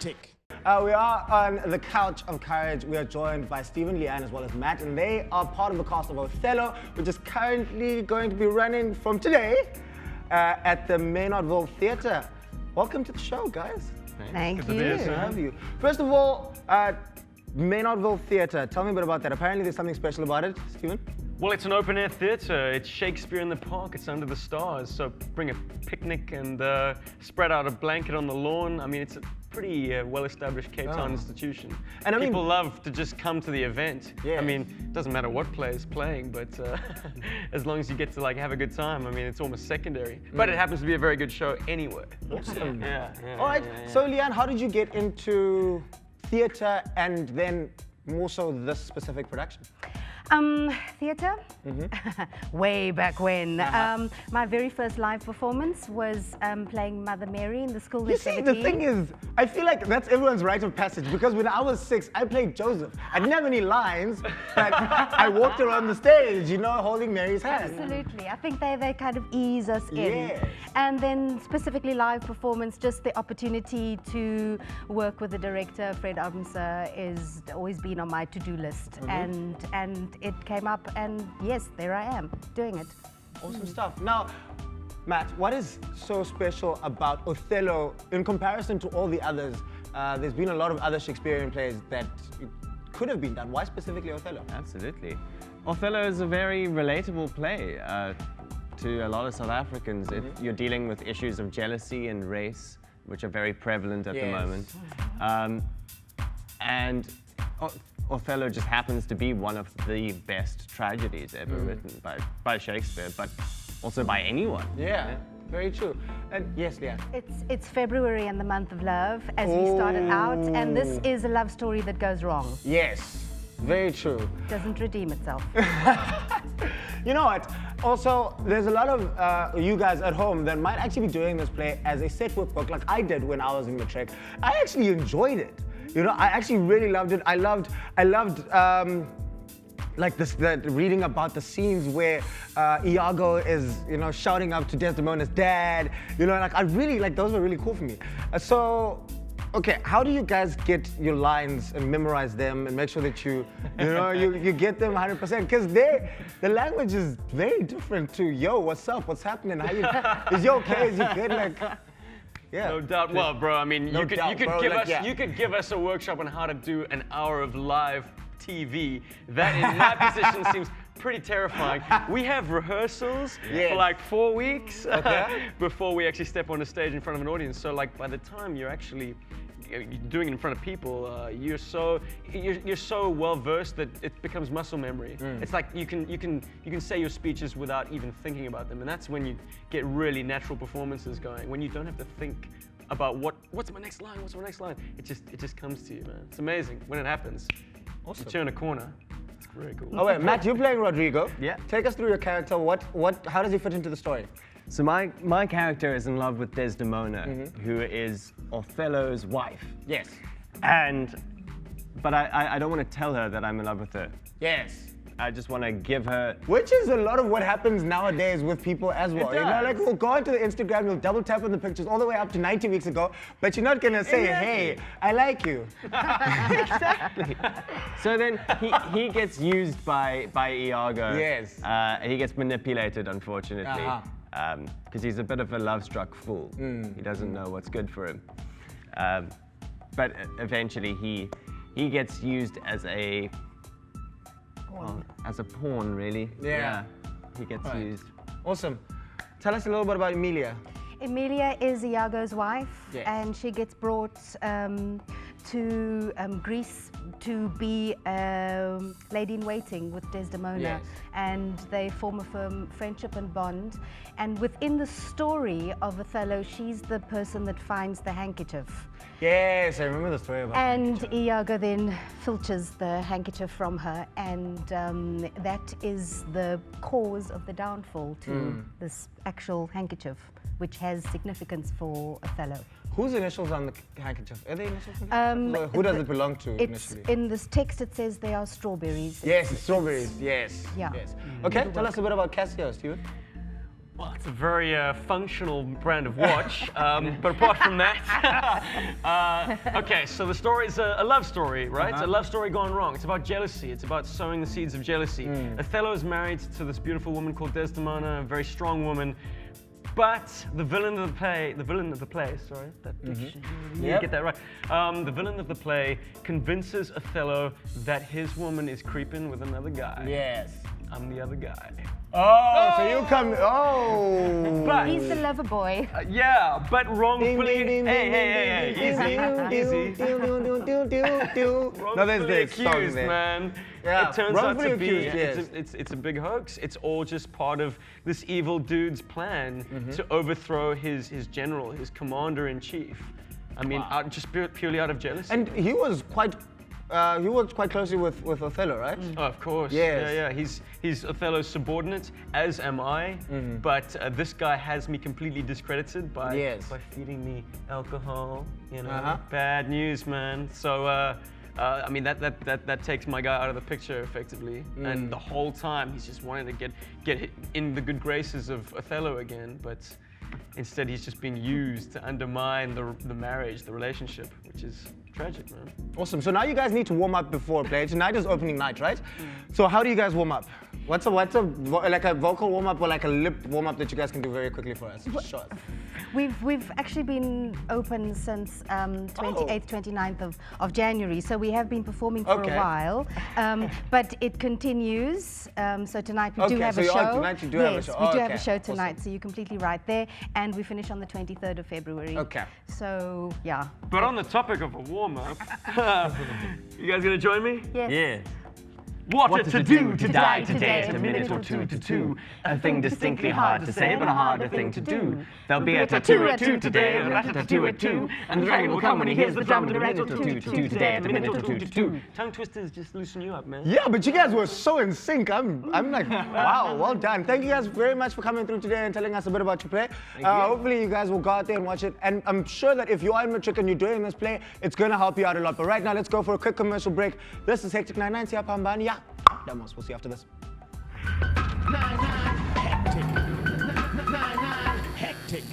Tick. We are on the couch of courage. We are joined by Stephen, Leanne, as well as Matt, and they are part of the cast of Othello, which is currently going to be running from today at the Maynardville Theatre. Welcome to the show, guys. Thank you. Good to have you. First of all, Maynardville Theatre. Tell me a bit about that. Apparently, there's something special about it, Stephen. Well, it's an open air theatre. It's Shakespeare in the park. It's under the stars. So bring a picnic and spread out a blanket on the lawn. I mean, it's a pretty well-established Cape Town institution. And people love to just come to the event. Yes. I mean, it doesn't matter what play is playing, but as long as you get to like have a good time, I mean, it's almost secondary. But it happens to be a very good show anyway. Awesome. Yeah. All right. So, Leanne, how did you get into theatre and then more so this specific production? Theatre? Way back when. My very first live performance was playing Mother Mary in the school You see, the thing is, I feel like that's everyone's rite of passage, because when I was 6, I played Joseph. I didn't have any lines, but I walked around the stage, you know, holding Mary's hand. Absolutely. I think they kind of ease us in. Yes. And then specifically live performance, just the opportunity to work with the director, Fred Armser, is always been on my to-do list. And it came up, and yes, there I am, doing it. Awesome stuff. Now, Matt, what is so special about Othello in comparison to all the others? There's been a lot of other Shakespearean plays that could have been done. Why specifically Othello? Absolutely. Othello is a very relatable play to a lot of South Africans. You're dealing with issues of jealousy and race, which are very prevalent at the moment. And Othello just happens to be one of the best tragedies ever written by Shakespeare, but also by anyone. Yeah, very true. And yes, Leanne. It's February and the month of love, as we started out, and this is a love story that goes wrong. Yes, very true. Doesn't redeem itself. You know what? Also, there's a lot of you guys at home that might actually be doing this play as a set workbook, like I did when I was in matric. I actually enjoyed it. You know, I actually really loved it. I loved like reading about the scenes where Iago is, you know, shouting up to Desdemona's dad. You know, like I really, like, those were really cool for me. So, okay, how do you guys get your lines and memorize them and make sure that you get them 100%? Because the language is very different to, yo, what's up, what's happening, how you, is you okay, is you good, like. Yeah. No doubt. Well, bro, I mean, you could give us a workshop on how to do an hour of live TV. That, in my position, seems pretty terrifying. We have rehearsals for like 4 weeks before we actually step on the stage in front of an audience. So, like, by the time you're actually doing it in front of people, you're so well versed that it becomes muscle memory. It's like you can say your speeches without even thinking about them, and that's when you get really natural performances going. When you don't have to think about what's my next line, it just comes to you, man. It's amazing when it happens. Awesome. You turn a corner. It's very cool. Oh wait, Matt, you're playing Rodrigo. Yeah. Take us through your character. How does he fit into the story? So my character is in love with Desdemona, who is Othello's wife. Yes. But I don't want to tell her that I'm in love with her. Yes. I just want to give her... Which is a lot of what happens nowadays with people as well. You know, like, we'll go onto the Instagram, you'll double tap on the pictures all the way up to 90 weeks ago, but you're not going to say, hey, I like you. Exactly. So then he gets used by Iago. Yes. He gets manipulated, unfortunately, because he's a bit of a love-struck fool. He doesn't know what's good for him. But eventually he gets used as a... Well, as a pawn, really. Yeah. He gets used. Awesome. Tell us a little bit about Emilia. Emilia is Iago's wife, and she gets brought to Greece to be lady-in-waiting with Desdemona, and they form a firm friendship and bond. And within the story of Othello, she's the person that finds the handkerchief. Yes, I remember the story about And Iago then filches the handkerchief from her, and that is the cause of the downfall to this actual handkerchief, which has significance for Othello. Whose initials on the handkerchief? Are they initials? So who does it belong to initially? In this text it says they are strawberries. Yes, strawberries, yes. Yeah. Yes. Okay, tell us a bit about Cassio, Stuart. Well, it's a very functional brand of watch, but apart from that, okay, so the story is a love story, right? It's a love story gone wrong. It's about jealousy. It's about sowing the seeds of jealousy. Othello is married to this beautiful woman called Desdemona, a very strong woman. But the villain of the play, sorry, that you get that right. The villain of the play convinces Othello that his woman is creeping with another guy. Yes. I'm the other guy. Oh, so you come. Oh. But He's the lover boy. yeah, but wrongfully. Hey, easy. No, there's Wrongfully this song accused, there. man. Yeah, It turns out to wrongfully be accused, yes. it's a big hoax. It's all just part of this evil dude's plan to overthrow his general, his commander in chief. I mean, just purely out of jealousy. And he was quite. He worked quite closely with Othello, right? Oh, of course. Yes. Yeah. He's Othello's subordinate, as am I. But this guy has me completely discredited by feeding me alcohol. You know, bad news, man. So, I mean, that takes my guy out of the picture effectively. And the whole time he's just wanting to get in the good graces of Othello again, but instead he's just being used to undermine the marriage, the relationship, which is tragic, man. Awesome. So now you guys need to warm up before play. Tonight is opening night, right? So how do you guys warm up? What's a like a vocal warm up or like a lip warm up that you guys can do very quickly for us? Sure. We've actually been open since 28th, 29th of January, so we have been performing for a while, but it continues. So tonight we do have a show. Tonight you do have a show. We do have a show tonight, so you're completely right there, and we finish on the 23rd of February. Okay. So yeah. But on the topic of a warm-up, you guys gonna join me? Yes. Yeah. What to do to die today, a minute or two to two. A thing distinctly hard to say, but a harder thing to do. There'll be a tattoo at 2 today, a rat-a-tattoo at 2. And the dragon will come when he hears the drum at a minute or two to 2 today, at a minute or two to 2. Tongue twisters just loosen you up, man. Yeah, but you guys were so in sync. I'm like, wow, well done. Thank you guys very much for coming through today and telling us a bit about your play. Hopefully you guys will go out there and watch it. And I'm sure that if you are in Matric and you're doing this play, it's going to help you out a lot. But right now, let's go for a quick commercial break. This is Hectic 99. Siya Pambani. Yeah. Demos. We'll see you after this. 99 hectic. 99 hectic.